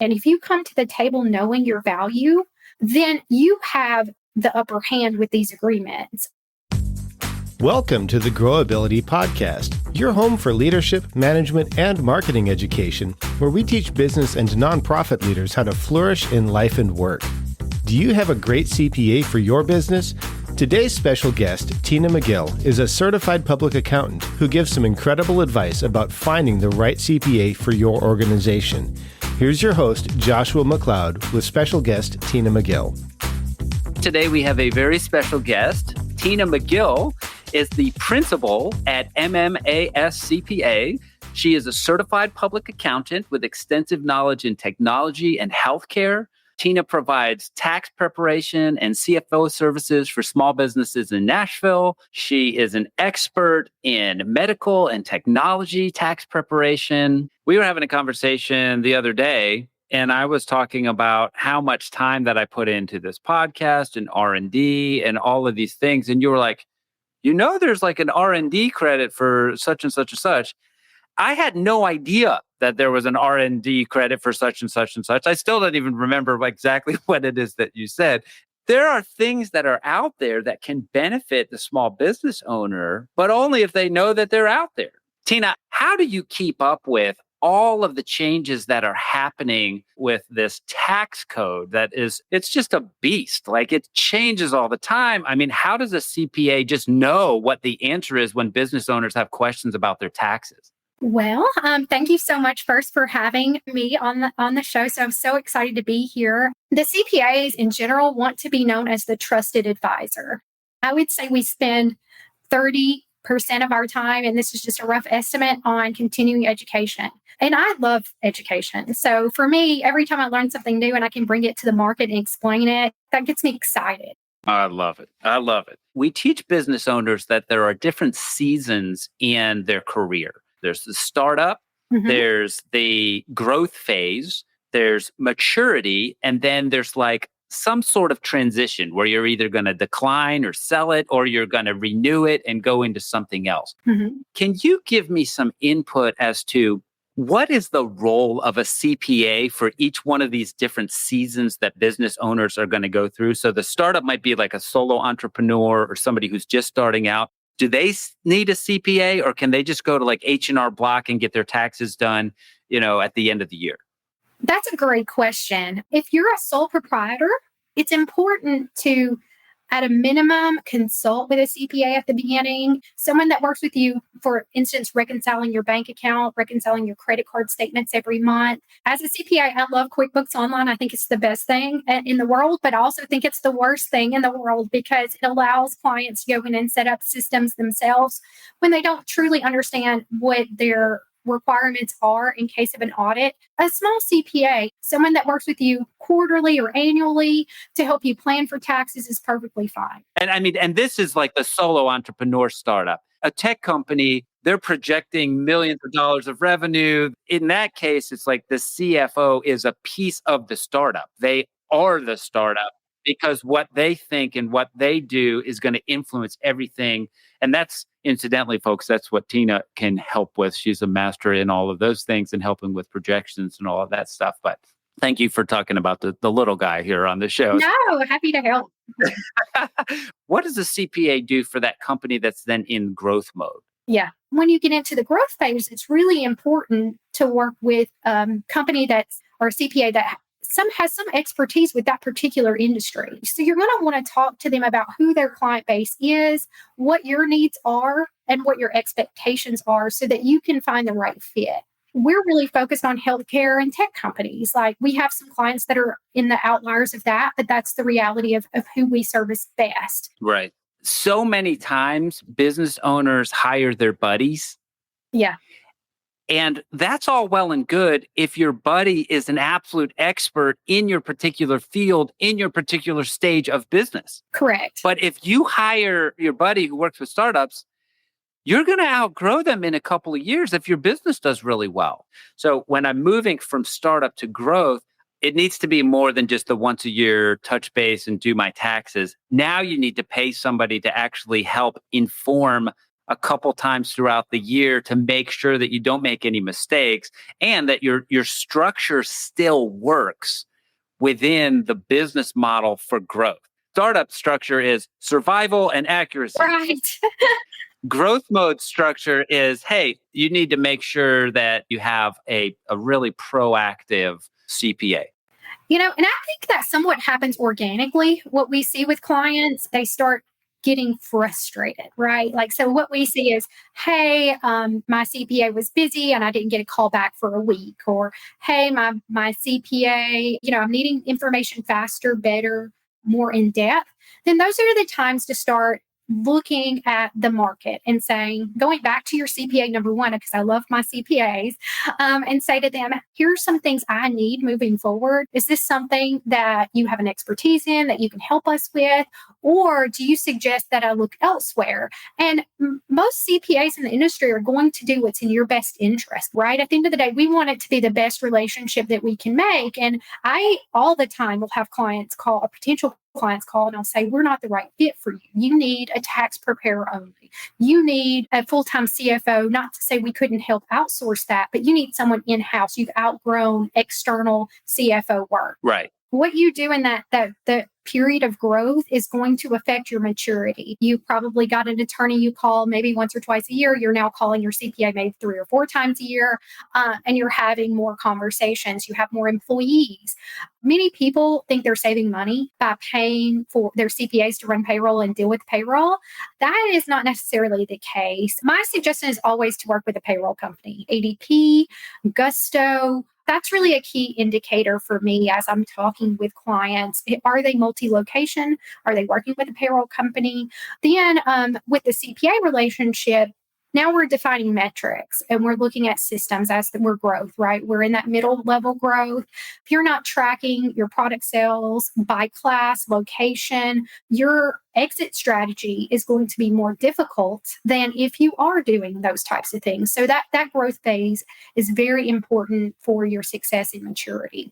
And if you come to the table knowing your value, then you have the upper hand with these agreements. Welcome to the Growability Podcast, your home for leadership, management, and marketing education, where we teach business and nonprofit leaders how to flourish in life and work. Do you have a great CPA for your business? Today's special guest, Tina McGill, is a certified public accountant who gives some incredible advice about finding the right CPA for your organization. Here's your host, Joshua McLeod, with special guest, Tina McGill. Today we have a very special guest. Tina McGill is the principal at MMAS CPA. She is a certified public accountant with extensive knowledge in technology and healthcare. Tina provides tax preparation and CFO services for small businesses in Nashville. She is an expert in medical and technology tax preparation. We were having a conversation the other day, and I was talking about how much time that I put into this podcast and R&D and all of these things. And you were like, there's like an R&D credit for such and such and such. I had no idea that there was an R&D credit for such and such and such. I still don't even remember exactly what it is that you said. There are things that are out there that can benefit the small business owner, but only if they know that they're out there. Tina, how do you keep up with all of the changes that are happening with this tax code it's just a beast. Like, it changes all the time. I mean, how does a CPA just know what the answer is when business owners have questions about their taxes? Well, thank you so much first for having me on the show. So I'm so excited to be here. The CPAs in general want to be known as the trusted advisor. I would say we spend 30% of our time, and this is just a rough estimate, on continuing education. And I love education. So for me, every time I learn something new and I can bring it to the market and explain it, that gets me excited. I love it. I love it. We teach business owners that there are different seasons in their career. There's the startup, there's the growth phase, there's maturity, and then there's like some sort of transition where you're either going to decline or sell it, or you're going to renew it and go into something else. Can you give me some input as to what is the role of a CPA for each one of these different seasons that business owners are going to go through? So the startup might be like a solo entrepreneur or somebody who's just starting out. Do they need a CPA, or can they just go to like H&R Block and get their taxes done, at the end of the year? That's a great question. If you're a sole proprietor, it's important to, at a minimum, consult with a CPA at the beginning, someone that works with you, for instance, reconciling your bank account, reconciling your credit card statements every month. As a CPA, I love QuickBooks Online. I think it's the best thing in the world, but I also think it's the worst thing in the world because it allows clients to go in and set up systems themselves when they don't truly understand what their requirements are in case of an audit. A small CPA, someone that works with you quarterly or annually to help you plan for taxes, is perfectly fine. And this is like the solo entrepreneur startup. A tech company, they're projecting millions of dollars of revenue. In that case, it's like the CFO is a piece of the startup. They are the startup because what they think and what they do is going to influence everything. And that's, incidentally, folks, that's what Tina can help with. She's a master in all of those things and helping with projections and all of that stuff. But thank you for talking about the little guy here on the show. No, happy to help. What does a CPA do for that company that's then in growth mode? Yeah. When you get into the growth phase, it's really important to work with a company or a CPA that has some expertise with that particular industry. So you're going to want to talk to them about who their client base is, what your needs are, and what your expectations are so that you can find the right fit. We're really focused on healthcare and tech companies. Like, we have some clients that are in the outliers of that, but that's the reality of who we service best. Right. So many times business owners hire their buddies. Yeah. And that's all well and good if your buddy is an absolute expert in your particular field, in your particular stage of business. Correct. But if you hire your buddy who works with startups, you're going to outgrow them in a couple of years if your business does really well. So when I'm moving from startup to growth, it needs to be more than just the once a year touch base and do my taxes. Now you need to pay somebody to actually help inform a couple times throughout the year to make sure that you don't make any mistakes and that your structure still works within the business model for growth. Startup structure is survival and accuracy. Right. Growth mode structure is, hey, you need to make sure that you have a really proactive CPA. And I think that somewhat happens organically. What we see with clients, they start getting frustrated, right? Like, so what we see is, hey, my CPA was busy and I didn't get a call back for a week. Or, hey, my CPA, I'm needing information faster, better, more in depth. Then those are the times to start looking at the market and saying, going back to your CPA number one, because I love my CPAs, and say to them, here's some things I need moving forward. Is this something that you have an expertise in that you can help us with? Or do you suggest that I look elsewhere? And most CPAs in the industry are going to do what's in your best interest, right? At the end of the day, we want it to be the best relationship that we can make. And I all the time will have potential clients call and I'll say, we're not the right fit for you. You need a tax preparer only. You need a full-time CFO, not to say we couldn't help outsource that, but you need someone in-house. You've outgrown external CFO work. Right. What you do in that period of growth is going to affect your maturity. You probably got an attorney you call maybe once or twice a year. You're now calling your CPA maybe 3 or 4 times a year, and you're having more conversations. You have more employees. Many people think they're saving money by paying for their CPAs to run payroll and deal with payroll. That is not necessarily the case. My suggestion is always to work with a payroll company, ADP, Gusto. That's really a key indicator for me as I'm talking with clients. Are they multi-location? Are they working with a payroll company? Then with the CPA relationship, now we're defining metrics and we're looking at systems as we're growth, right? We're in that middle level growth. If you're not tracking your product sales by class, location, your exit strategy is going to be more difficult than if you are doing those types of things. So that growth phase is very important for your success and maturity.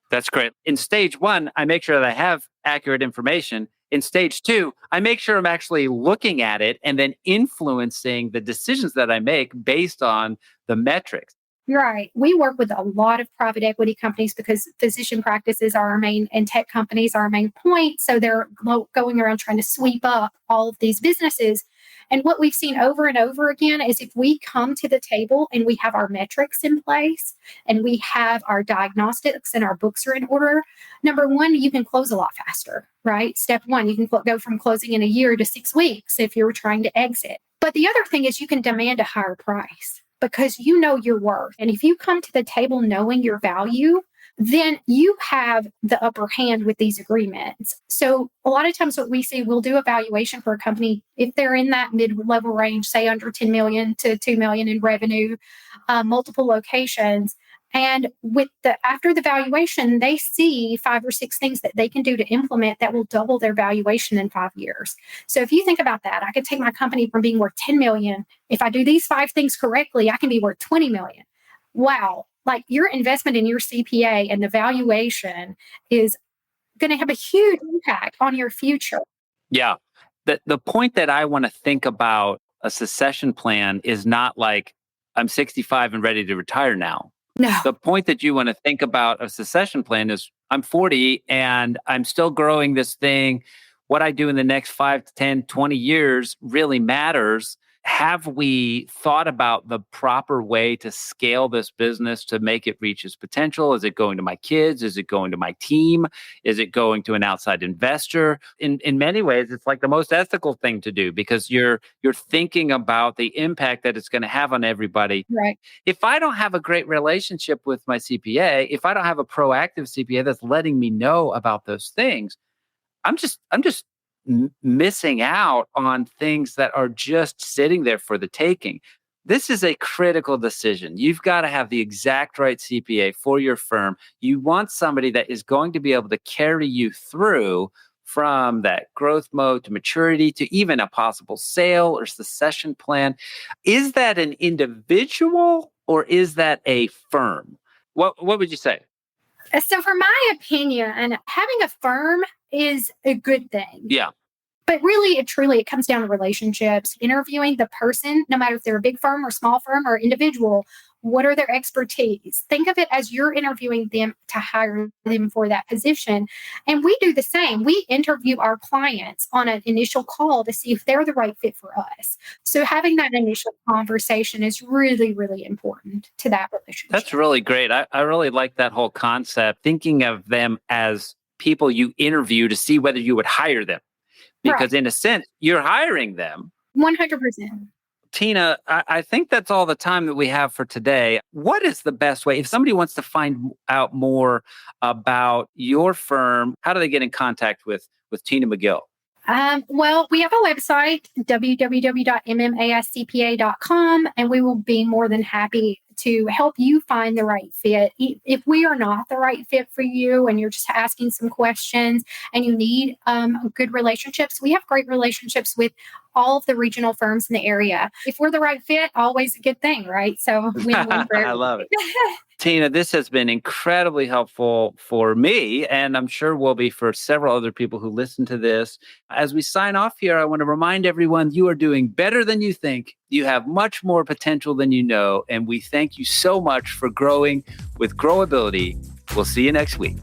That's great. In stage 1, I make sure that I have accurate information. In stage 2, I make sure I'm actually looking at it and then influencing the decisions that I make based on the metrics. Right. We work with a lot of private equity companies because physician practices are our main and tech companies are our main point. So they're going around trying to sweep up all of these businesses. And what we've seen over and over again is if we come to the table and we have our metrics in place and we have our diagnostics and our books are in order, number one, you can close a lot faster, right? Step 1, you can go from closing in a year to 6 weeks if you're trying to exit. But the other thing is you can demand a higher price because you know your worth. And if you come to the table knowing your value, then you have the upper hand with these agreements. So a lot of times what we see, we'll do a valuation for a company if they're in that mid-level range, say under 10 million to 2 million in revenue, multiple locations. And after the valuation, they see 5 or 6 things that they can do to implement that will double their valuation in 5 years. So if you think about that, I could take my company from being worth 10 million. If I do these 5 things correctly, I can be worth 20 million. Wow. Like your investment in your CPA and the valuation is going to have a huge impact on your future. Yeah. The point that I want to think about a succession plan is not like I'm 65 and ready to retire now. No. The point that you want to think about a succession plan is I'm 40 and I'm still growing this thing. What I do in the next 5 to 10, 20 years really matters. Have we thought about the proper way to scale this business to make it reach its potential? Is it going to my kids? Is it going to my team? Is it going to an outside investor? In many ways, it's like the most ethical thing to do because you're thinking about the impact that it's going to have on everybody. Right. If I don't have a great relationship with my CPA, if I don't have a proactive CPA that's letting me know about those things, I'm just missing out on things that are just sitting there for the taking. This is a critical decision. You've got to have the exact right CPA for your firm. You want somebody that is going to be able to carry you through from that growth mode to maturity to even a possible sale or succession plan. Is that an individual or is that a firm? What would you say? So for my opinion, having a firm is a good thing. Yeah. But really, it comes down to relationships, interviewing the person, no matter if they're a big firm or small firm or individual. What are their expertise? Think of it as you're interviewing them to hire them for that position. And we do the same. We interview our clients on an initial call to see if they're the right fit for us. So having that initial conversation is really, really important to that relationship. That's really great. I really like that whole concept, thinking of them as people you interview to see whether you would hire them. Because in a sense, you're hiring them. 100%. Tina, I think that's all the time that we have for today. What is the best way? If somebody wants to find out more about your firm, how do they get in contact with Tina McGill? Well, we have a website, www.mmascpa.com, and we will be more than happy to help you find the right fit. If we are not the right fit for you and you're just asking some questions and you need good relationships, we have great relationships with all of the regional firms in the area. If we're the right fit, always a good thing, right? So win-win for I love it. Tina, this has been incredibly helpful for me, and I'm sure will be for several other people who listen to this. As we sign off here, I want to remind everyone you are doing better than you think. You have much more potential than you know, and we thank you so much for growing with Growability. We'll see you next week.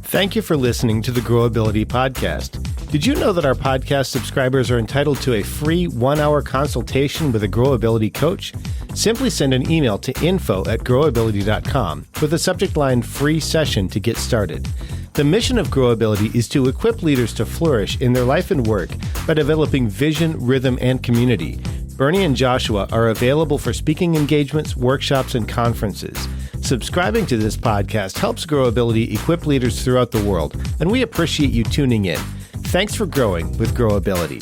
Thank you for listening to the Growability Podcast. Did you know that our podcast subscribers are entitled to a free 1-hour consultation with a Growability coach? Simply send an email to info@growability.com with the subject line "free session" to get started. The mission of Growability is to equip leaders to flourish in their life and work by developing vision, rhythm, and community. Bernie and Joshua are available for speaking engagements, workshops, and conferences. Subscribing to this podcast helps Growability equip leaders throughout the world, and we appreciate you tuning in. Thanks for growing with Growability.